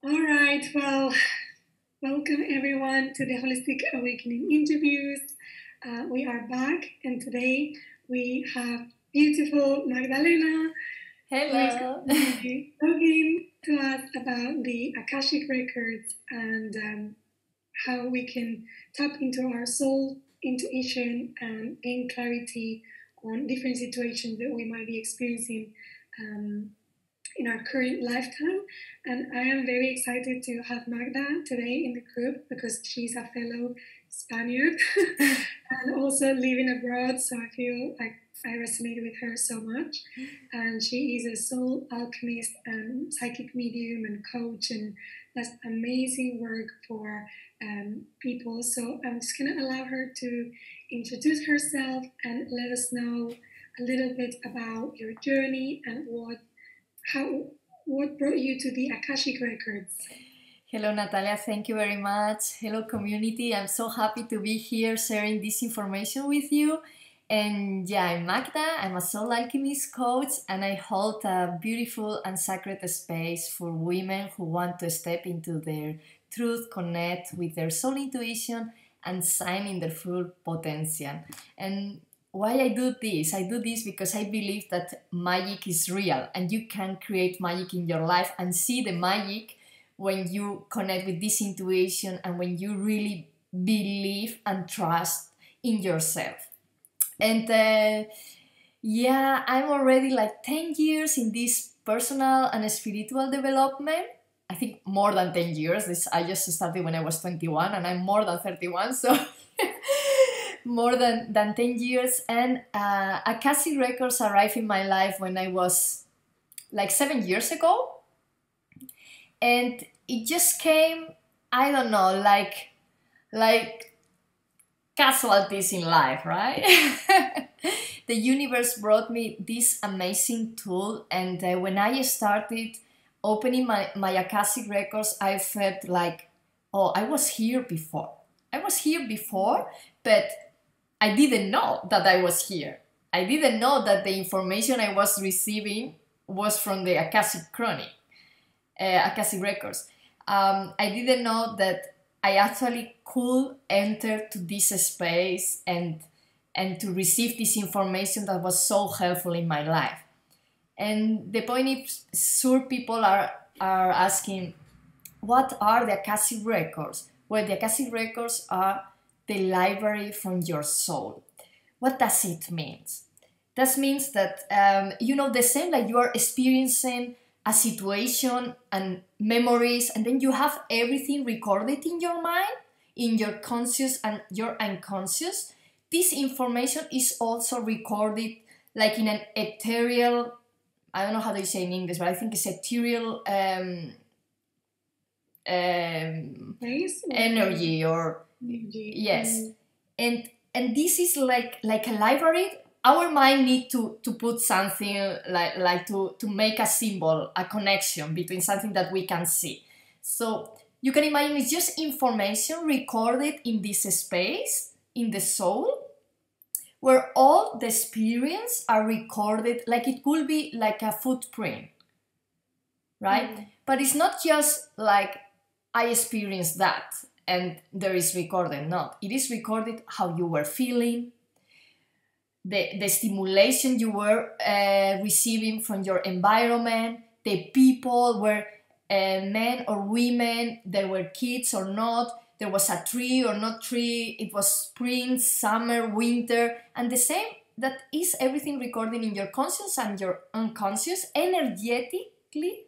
All right, well, welcome everyone to the Holistic Awakening interviews. We are back, and today we have beautiful Magdalena, who is Hello. going to be talking to us about the Akashic Records and how we can tap into our soul intuition and gain clarity on different situations that we might be experiencing um, in our current lifetime. And I am very excited to have Magda today in the group because she's a fellow Spaniard and also living abroad. So I feel like I resonate with her so much. And she is a soul alchemist and psychic medium and coach and does amazing work for people. So I'm just going to allow her to introduce herself and let us know a little bit about your journey and how what brought you to the Akashic Records? Hello, Natalia. Thank you very much. Hello, community. I'm so happy to be here sharing this information with you. And yeah, I'm Magda. I'm a soul alchemist coach, and I hold a beautiful and sacred space for women who want to step into their truth, connect with their soul intuition, and shine in their full potential. And why I do this? I do this because I believe that magic is real, and you can create magic in your life and see the magic when you connect with this intuition and when you really believe and trust in yourself. And yeah, I'm already like 10 years in this personal and spiritual development. I think more than 10 years. I just started when I was 21 and I'm more than 31, so more than 10 years. And Akashic Records arrived in my life when I was like 7 years ago. And it just came, I don't know, like casualties in life, right? The universe brought me this amazing tool, and when I started opening my Akashic records, I felt like, oh, I was here before. I was here before, but I didn't know that I was here. I didn't know that the information I was receiving was from the Akashic Chronic, Akashic Records. I didn't know that I actually could enter to this space and to receive this information that was so helpful in my life. And the point is, sure, people are asking, what are the Akashic Records? Well, the Akashic Records are the library from your soul. What does it mean? That means that, the same like you are experiencing a situation and memories, and then you have everything recorded in your mind, in your conscious and your unconscious. This information is also recorded like in an ethereal, I don't know how they say in English, but I think it's ethereal energy or yes. And this is like a library. Our mind need to put something like to make a symbol, a connection between something that we can see. So you can imagine it's just information recorded in this space, in the soul, where all the experience are recorded, like it could be like a footprint, right? Mm. But it's not just like I experienced that and there is recorded. No, it is recorded how you were feeling, the stimulation you were receiving from your environment, the people were men or women, there were kids or not, there was a tree or not tree, it was spring, summer, winter, and the same, that is everything recorded in your conscious and your unconscious. Energetically,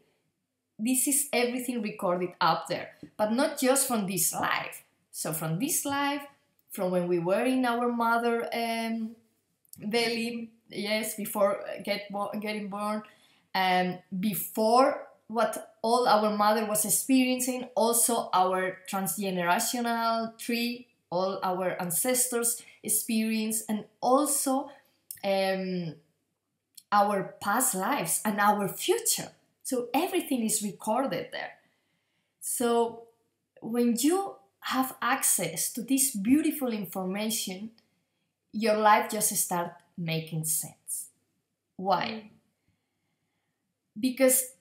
this is everything recorded up there, but not just from this life. So from this life, from when we were in our mother belly, yes, before getting born, before what all our mother was experiencing, also our transgenerational tree, all our ancestors experience, and also our past lives and our future. So everything is recorded there. So when you have access to this beautiful information, your life just starts making sense. Why? Because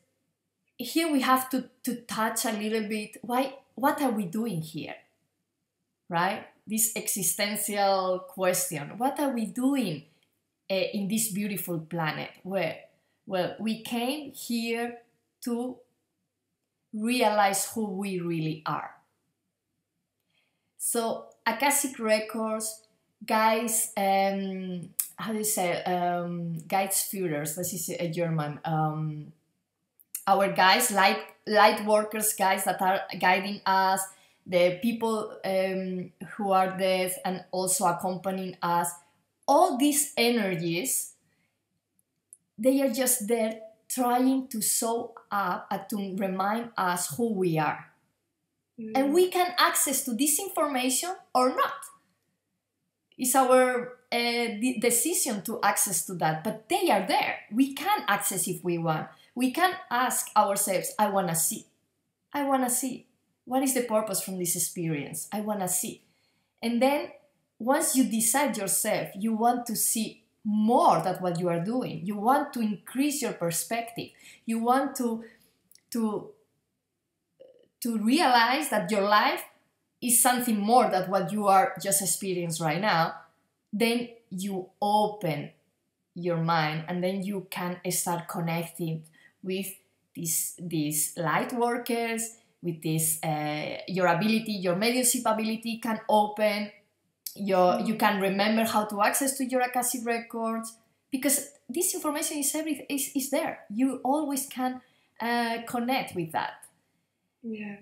here we have to touch a little bit, what are we doing here, right? This existential question, what are we doing in this beautiful planet where, well, we came here to realize who we really are. So Akashic Records, guys, how do you say, Geistführers, this is a German, our guys, light workers, guys that are guiding us, the people who are dead and also accompanying us, all these energies, they are just there trying to show up and to remind us who we are. And we can access to this information or not. It's our decision to access to that, but they are there. We can access if we want. We can ask ourselves, I want to see. I want to see. What is the purpose from this experience? I want to see. And then once you decide yourself, you want to see more than what you are doing. You want to increase your perspective. You want to realize that your life is something more than what you are just experiencing right now. Then you open your mind and then you can start connecting with these light workers, with this, your ability, your mediumship ability can open, you can remember how to access to your Akashic Records, because this information is there. You always can connect with that. Yeah.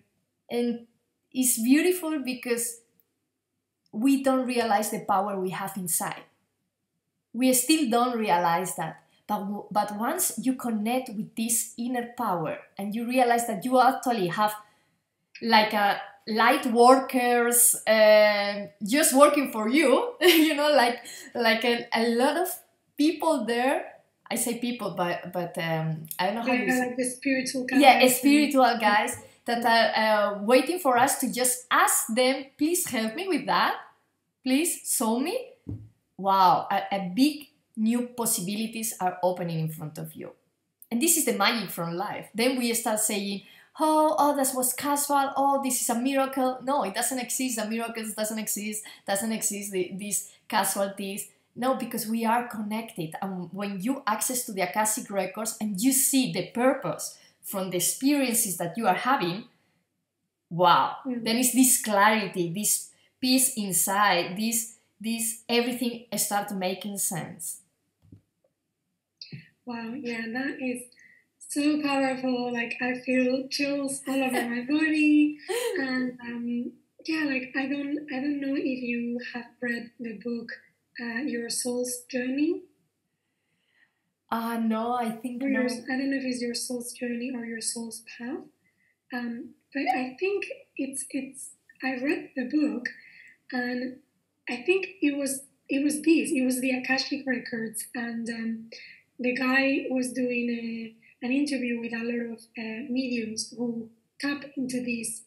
And it's beautiful because we don't realize the power we have inside. We still don't realize that. But once you connect with this inner power and you realize that you actually have like a light workers just working for you, you know, like a lot of people there. I say people, but I don't know how to say. Like the spiritual guys. Yeah, spiritual guys that are waiting for us to just ask them, please help me with that. Please show me. Wow, a big new possibilities are opening in front of you. And this is the magic from life. Then we start saying, oh, that was casual. Oh, this is a miracle. No, it doesn't exist. The miracles doesn't exist. These casualties. No, because we are connected. And when you access to the Akashic Records and you see the purpose from the experiences that you are having, wow. Mm-hmm. Then it's this clarity, this peace inside, this everything starts making sense. Wow, yeah, that is so powerful. Like I feel chills all over my body, and yeah, like I don't know if you have read the book Your Soul's Journey. No, I think no. I don't know if it's Your Soul's Journey or Your Soul's Path. But I think it's. I read the book, and I think it was the Akashic Records, and the guy was doing an interview with a lot of mediums who tap into these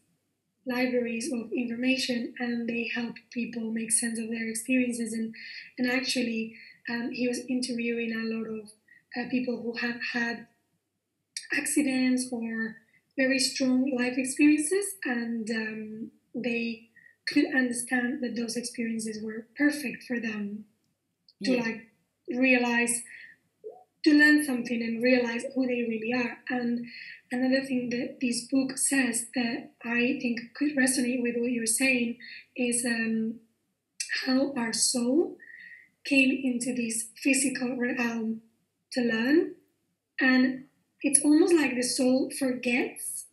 libraries of information, and they help people make sense of their experiences. And actually, he was interviewing a lot of people who have had accidents or very strong life experiences, and they could understand that those experiences were perfect for them to like realize, to learn something and realize who they really are. And another thing that this book says that I think could resonate with what you're saying is how our soul came into this physical realm to learn, and it's almost like the soul forgets,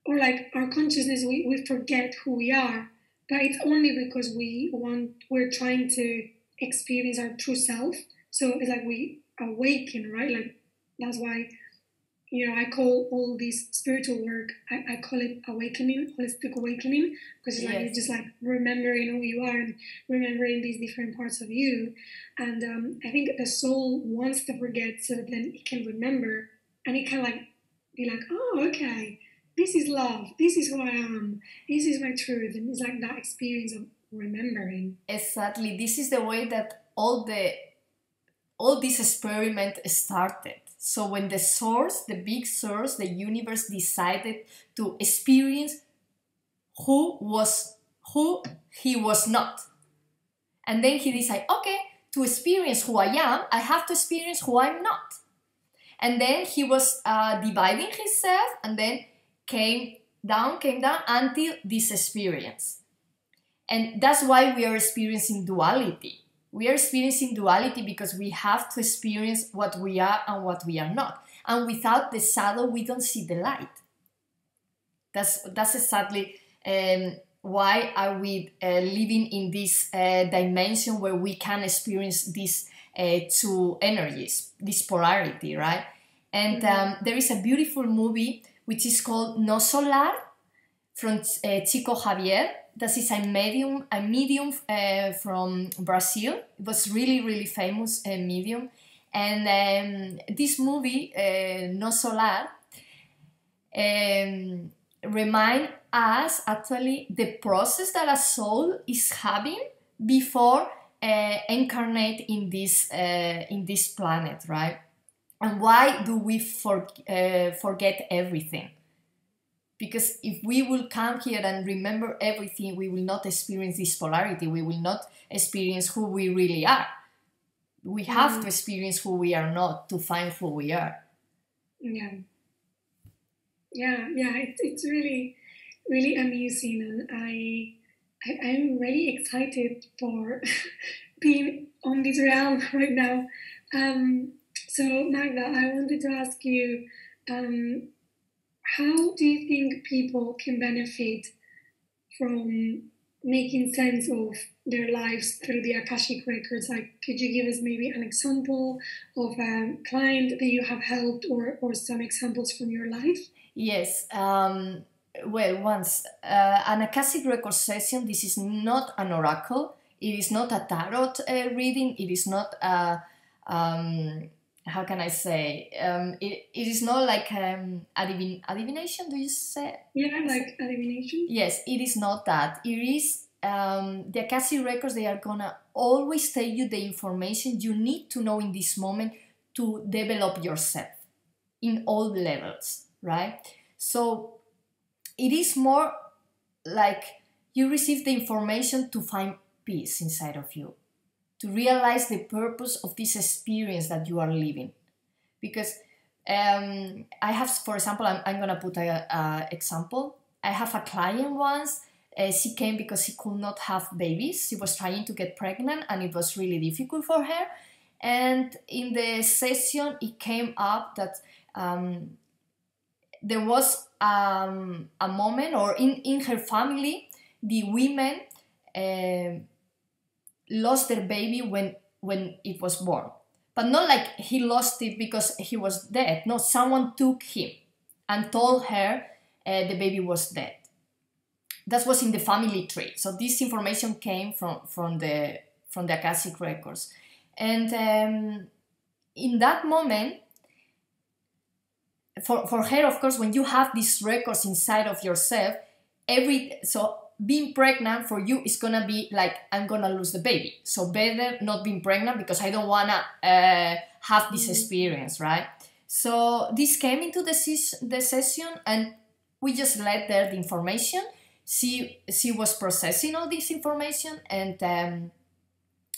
or like our consciousness, we forget who we are, but it's only because we're trying to experience our true self. So it's like we awaken, right? Like that's why, I call all this spiritual work, I call it awakening, holistic awakening, because it's like you're just like remembering who you are and remembering these different parts of you. And I think the soul wants to forget so that then it can remember, and it can like be like, oh, okay, this is love, this is who I am, this is my truth. And it's like that experience of remembering. Exactly. This is the way that all this experiment started. So when the source, the big source, the universe decided to experience who he was not. And then he decided, okay, to experience who I am, I have to experience who I'm not. And then he was dividing himself, and then came down until this experience. And that's why we are experiencing duality. We are experiencing duality because we have to experience what we are and what we are not. And without the shadow, we don't see the light. That's exactly why are we living in this dimension where we can experience these two energies, this polarity, right? And there is a beautiful movie which is called No Solar from Chico Javier. That is a medium from Brazil. It was really, really famous medium. And this movie, No Solar, remind us actually the process that a soul is having before incarnate in this planet, right? And why do we forget everything? Because if we will come here and remember everything, we will not experience this polarity. We will not experience who we really are. We have to experience who we are not to find who we are. Yeah. It's really, really amusing, and I'm really excited for being on this realm right now. So Magda, I wanted to ask you, how do you think people can benefit from making sense of their lives through the Akashic Records? Like, could you give us maybe an example of a client that you have helped, or some examples from your life? Yes. Well, once an Akashic Record session, this is not an oracle. It is not a tarot reading. It is not a, how can I say? It is not like adivination, do you say? Yeah, like adivination? Yes, it is not that. It is the Akashic Records, they are gonna always tell you the information you need to know in this moment to develop yourself in all levels, right? So it is more like you receive the information to find peace inside of you, to realize the purpose of this experience that you are living. Because I have, for example, I'm going to put an example. I have a client once, she came because she could not have babies. She was trying to get pregnant and it was really difficult for her. And in the session, it came up that there was a moment, or in her family, the women lost their baby when it was born. But not like he lost it because he was dead. No, someone took him and told her the baby was dead. That was in the family tree. So this information came from the Akashic Records. And in that moment, for her, of course, when you have these records inside of yourself, so being pregnant for you is gonna be like, I'm gonna lose the baby. So better not being pregnant because I don't wanna have this experience, right? So this came into the session and we just let her the information. She was processing all this information, and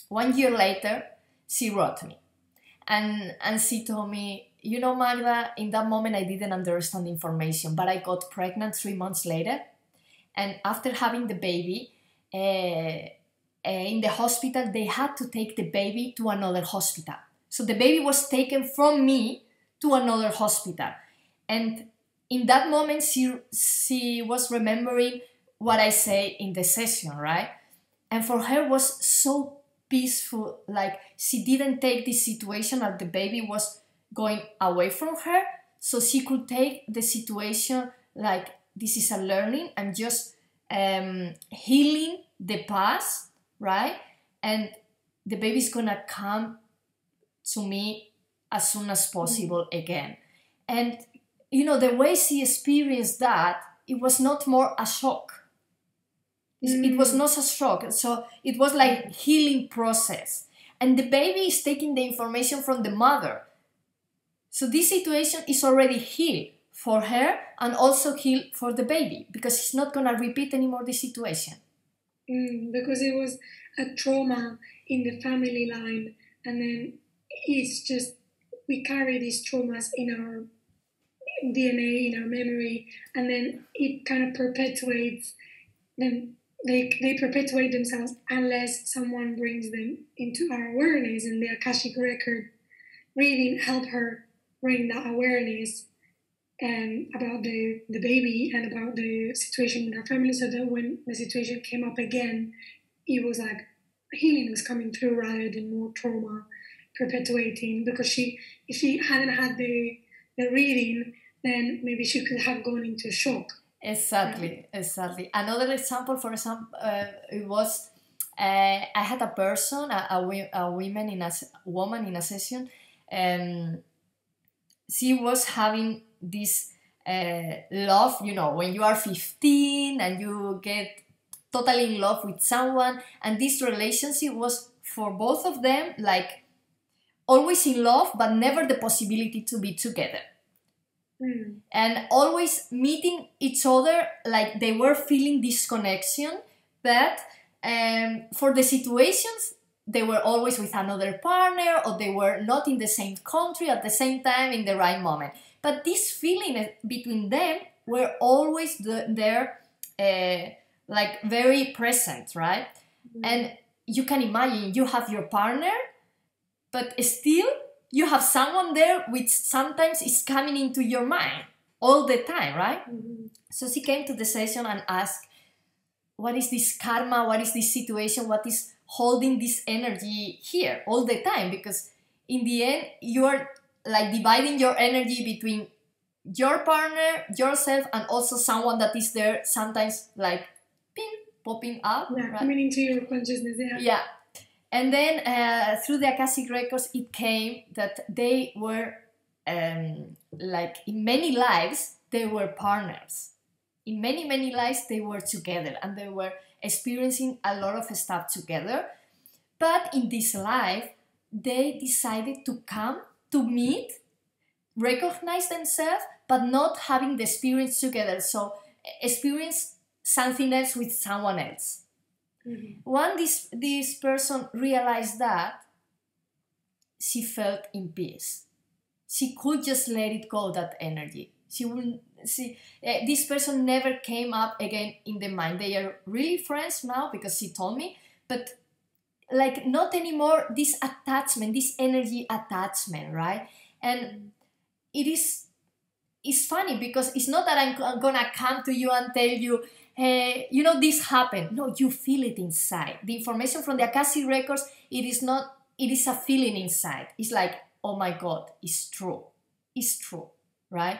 1 year later, she wrote me. And she told me, you know, Magda, in that moment I didn't understand the information, but I got pregnant 3 months later. And after having the baby, in the hospital, they had to take the baby to another hospital. So the baby was taken from me to another hospital. And in that moment, she was remembering what I say in the session, right? And for her was so peaceful, like she didn't take this situation that the baby was going away from her, so she could take the situation like, this is a learning, I'm just healing the past, right? And the baby's gonna come to me as soon as possible again. And you know, the way she experienced that, it was not more a shock. It was not a shock. So it was like healing process. And the baby is taking the information from the mother. So this situation is already healed for her and also healed for the baby, because it's not going to repeat anymore the situation. Because it was a trauma in the family line, and then it's just, we carry these traumas in our DNA, in our memory, and then it kind of perpetuates them. They perpetuate themselves unless someone brings them into our awareness, and the Akashic Record reading helped her bring that awareness about the baby and about the situation in her family, so that when the situation came up again, it was like healing was coming through rather than more trauma perpetuating. Because if she hadn't had the reading, then maybe she could have gone into shock. Exactly. Another example, for example, it was I had a person, a woman in a session, and she was having this love, when you are 15 and you get totally in love with someone, and this relationship was for both of them like always in love, but never the possibility to be together. And always meeting each other, like they were feeling this connection, but for the situations, they were always with another partner, or they were not in the same country at the same time in the right moment. But this feeling between them were always there, like very present, right? And you can imagine you have your partner, but still you have someone there which sometimes is coming into your mind all the time, right? So she came to the session and asked, what is this karma? What is this situation? What is holding this energy here all the time? Because in the end, you are like dividing your energy between your partner, yourself, and also someone that is there sometimes like popping up. Yeah, right? Coming into your consciousness, Yeah. And then through the Akashic Records, it came that they were, like in many lives, they were partners. In many, many lives, they were together and they were experiencing a lot of stuff together. But in this life, they decided to come, to meet, recognize themselves, but not having the experience together. So experience something else with someone else. When this person realized that, she felt in peace. She could just let it go, that energy. This person never came up again in the mind. They are really friends now because she told me, but like not anymore this attachment, this energy attachment, right? And it's funny because it's not that I'm gonna come to you and tell you, hey, this happened. No, you feel it inside. The information from the Akashic Records, it is a feeling inside. It's like, oh my God, it's true, right?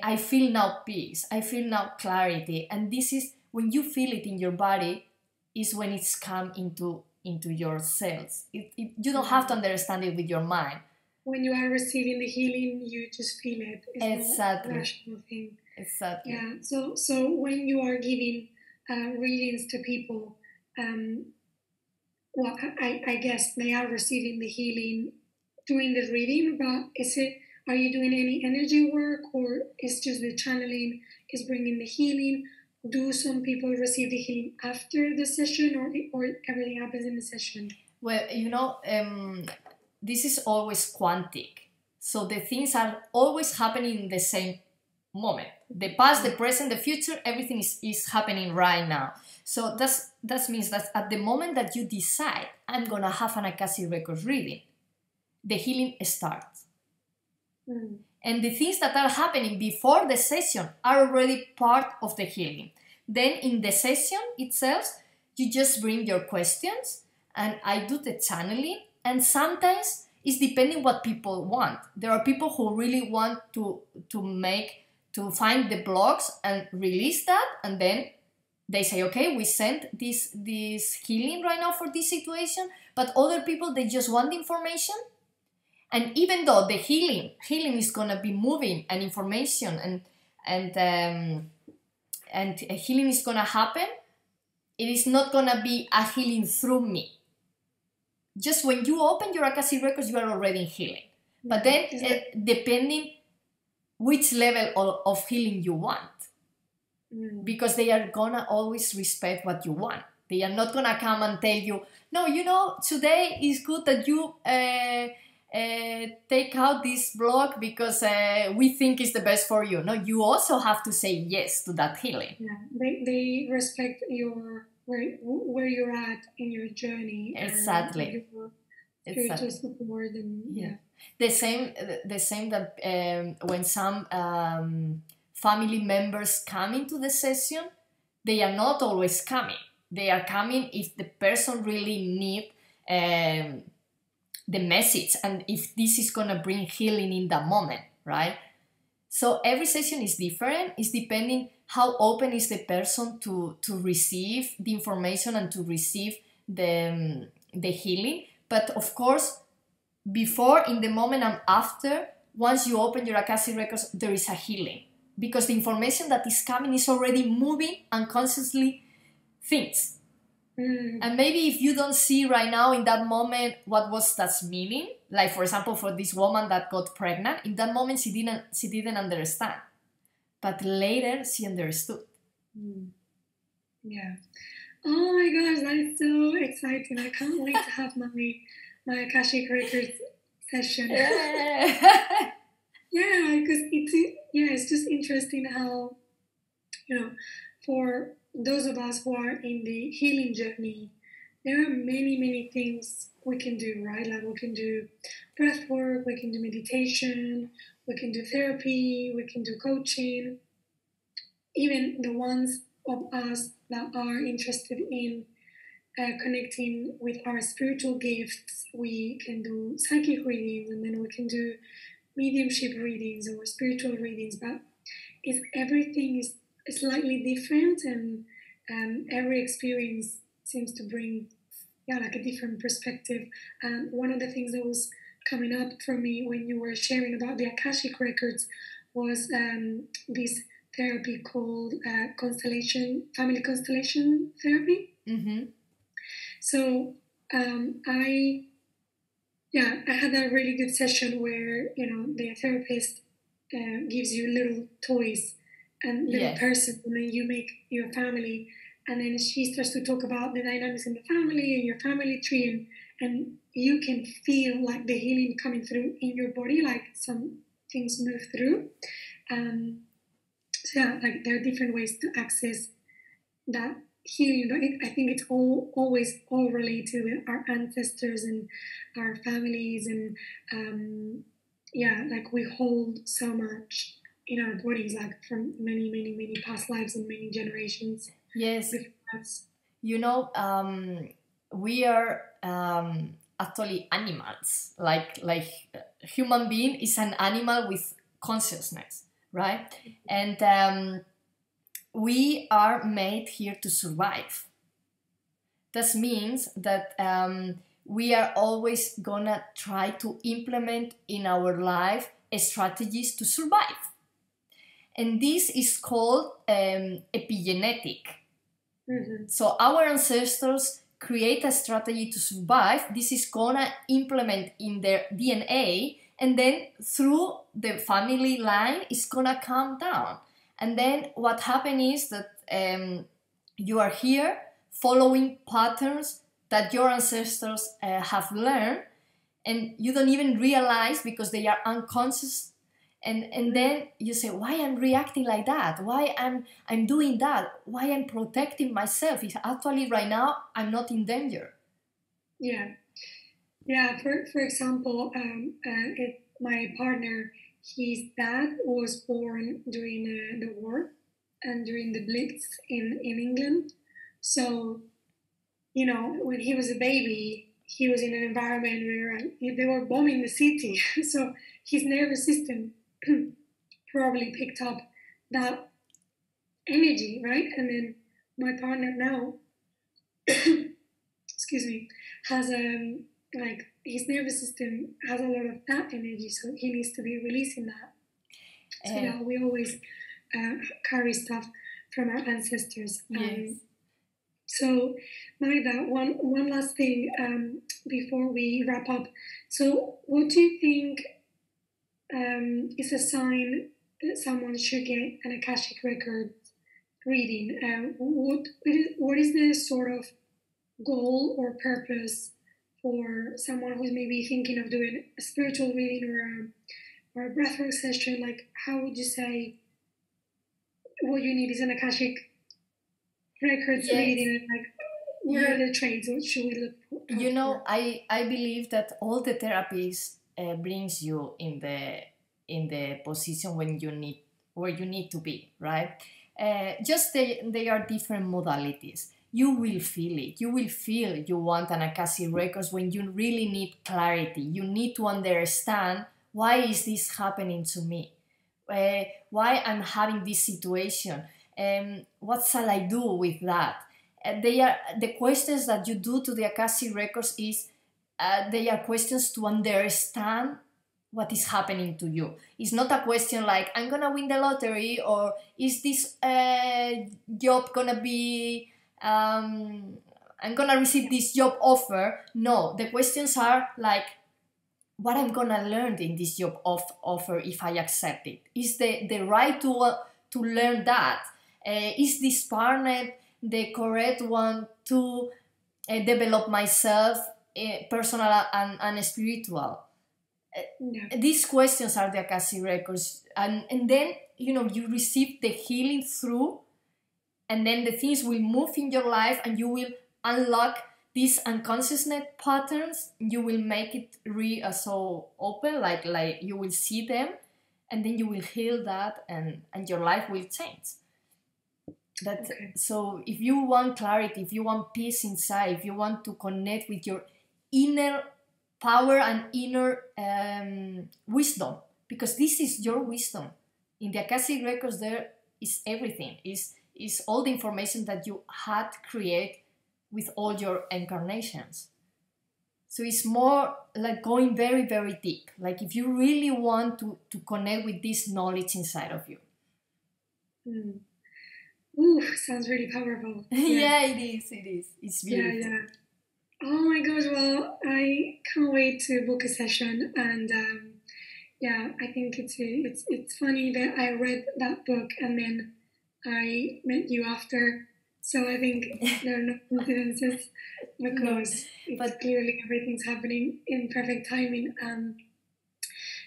I feel now peace, I feel now clarity, and this is when you feel it in your body, is when it's come into your cells. You don't have to understand it with your mind. When you are receiving the healing, you just feel it. It's exactly. a rational thing. Exactly. Yeah. So when you are giving readings to people, well, I guess they are receiving the healing during the reading, but are you doing any energy work, or is just the channeling is bringing the healing? Do some people receive the healing after the session, or everything happens in the session? Well, this is always quantic. So the things are always happening in the same moment. The past, the present, the future, everything is happening right now. So that means that at the moment that you decide, I'm going to have an Akashic Records reading, the healing starts. And the things that are happening before the session are already part of the healing. Then in the session itself, you just bring your questions and I do the channeling. And sometimes it's depending what people want. There are people who really want to find the blocks and release that, and then they say, okay, we sent this healing right now for this situation. But other people, they just want the information. And even though the healing is gonna be moving and information and healing is gonna happen, it is not gonna be a healing through me. Just when you open your Akashic Records, you are already healing. But then, depending which level of healing you want, because they are gonna always respect what you want. They are not gonna come and tell you, no, you know, today is good that you take out this block because we think it's the best for you. No, you also have to say yes to that healing. Yeah, they respect your where you're at in your journey. Exactly. And your spiritual support and yeah. The same that when some family members come into the session, they are not always coming. They are coming if the person really need the message and if this is going to bring healing in that moment, right? So every session is different. It's depending how open is the person to receive the information and to receive the healing. But of course, before, in the moment, and after, once you open your Akashic Records, there is a healing. Because the information that is coming is already moving unconsciously things. And maybe if you don't see right now in that moment what was that meaning, like for example for this woman that got pregnant, in that moment she didn't understand. But later she understood. Yeah. Oh my gosh, that is so exciting. I can't wait to have my Akashic Records session. Yeah, because it's just interesting how, you know, for those of us who are in the healing journey, there are many things we can do, right? Like we can do breath work, we can do meditation, we can do therapy, we can do coaching. Even the ones of us that are interested in connecting with our spiritual gifts, we can do psychic readings, and then we can do mediumship readings or spiritual readings. But everything is slightly different, and every experience seems to bring like a different perspective. And one of the things that was coming up for me when you were sharing about the Akashic Records was this therapy called family constellation therapy. So I had a really good session where the therapist gives you little toys and little person, and then you make your family, and then she starts to talk about the dynamics in the family and your family tree, and you can feel like the healing coming through in your body, like some things move through. So like there are different ways to access that healing, but I think it's always related with our ancestors and our families, and like we hold so much in our bodies, like from many past lives and many generations. Yes. We are actually animals. Like human being is an animal with consciousness, right? And we are made here to survive. That means that we are always gonna try to implement in our life strategies to survive. And this is called epigenetic. So our ancestors create a strategy to survive. This is gonna implement in their DNA, and then through the family line, it's gonna come down. And then what happens is that you are here following patterns that your ancestors have learned, and you don't even realize because they are unconscious. And then you say, why I'm reacting like that? Why I'm doing that? Why I'm protecting myself? If actually right now I'm not in danger. Yeah. For example, my partner, his dad was born during the war and during the Blitz in England. So, when he was a baby, he was in an environment where they were bombing the city. So his nervous system probably picked up that energy, right? And then my partner now, excuse me, has his nervous system has a lot of that energy, so he needs to be releasing that. So we always carry stuff from our ancestors. Yes. So Magda, one last thing before we wrap up. So what do you think is a sign that someone should get an Akashic record reading. What is the sort of goal or purpose for someone who's maybe thinking of doing a spiritual reading or a breathwork session? Like, how would you say what you need is an Akashic records reading? And like, what are the traits? What should we look for? You know, I believe that all the therapies brings you in the position when you need where you need to be, right? Just they are different modalities. You will feel it. You will feel you want an Akashic records when you really need clarity. You need to understand why is this happening to me, why I'm having this situation, what shall I do with that? They are the questions that you do to the Akashic records is they are questions to understand what is happening to you. It's not a question like I'm gonna win the lottery or is this job gonna be I'm gonna receive this job offer. No, the questions are like what I'm gonna learn in this job offer if I accept it. Is the right to learn that? Is this partner the correct one to develop myself, personal and spiritual? These questions are the Akashic records, and then you receive the healing through, and then the things will move in your life, and you will unlock these unconsciousness patterns. You will make it so open, like you will see them, and then you will heal that, and your life will change. So if you want clarity, if you want peace inside, if you want to connect with your inner power and inner wisdom, because this is your wisdom. In the Akashic records there is everything, is all the information that you had created with all your incarnations. So it's more like going very, very deep, like if you really want to connect with this knowledge inside of you. Ooh, sounds really powerful. Yeah, it is. It's beautiful. Yeah. Oh my gosh, well, I can't wait to book a session, and I think it's funny that I read that book and then I met you after, so I think there are no coincidences because it's clearly everything's happening in perfect timing.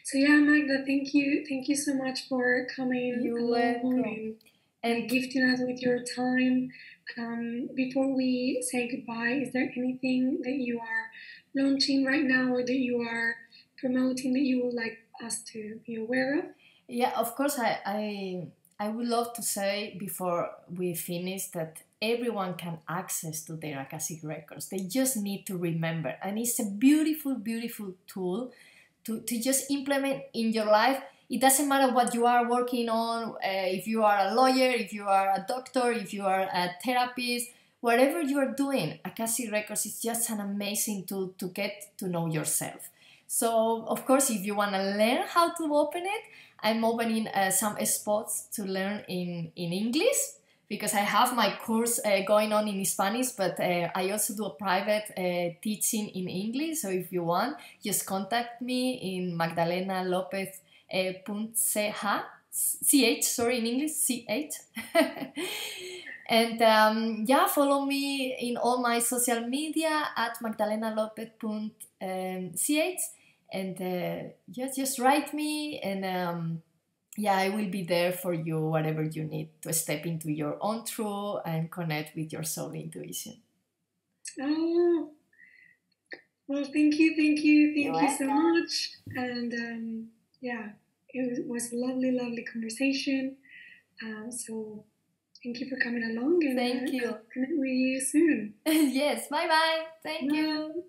So yeah, Magda, thank you so much for coming along and gifting us with your time. Before we say goodbye, is there anything that you are launching right now or that you are promoting that you would like us to be aware of? Yeah, of course, I would love to say before we finish that everyone can access to their Akashic records. They just need to remember, and it's a beautiful, beautiful tool to just implement in your life. It doesn't matter what you are working on, if you are a lawyer, if you are a doctor, if you are a therapist, whatever you are doing, Akashic Records is just an amazing tool to get to know yourself. So, of course, if you want to learn how to open it, I'm opening some spots to learn in English, because I have my course going on in Spanish, but I also do a private teaching in English. So if you want, just contact me in Magdalena López .ch, in English, CH. And follow me in all my social media at magdalenalopez.ch, and just write me, and I will be there for you, whatever you need to step into your own truth and connect with your soul intuition. Oh, well, thank you so much, and it was a lovely conversation. So thank you for coming along, and thank you. I'll connect with you soon. Yes, bye. Thank you.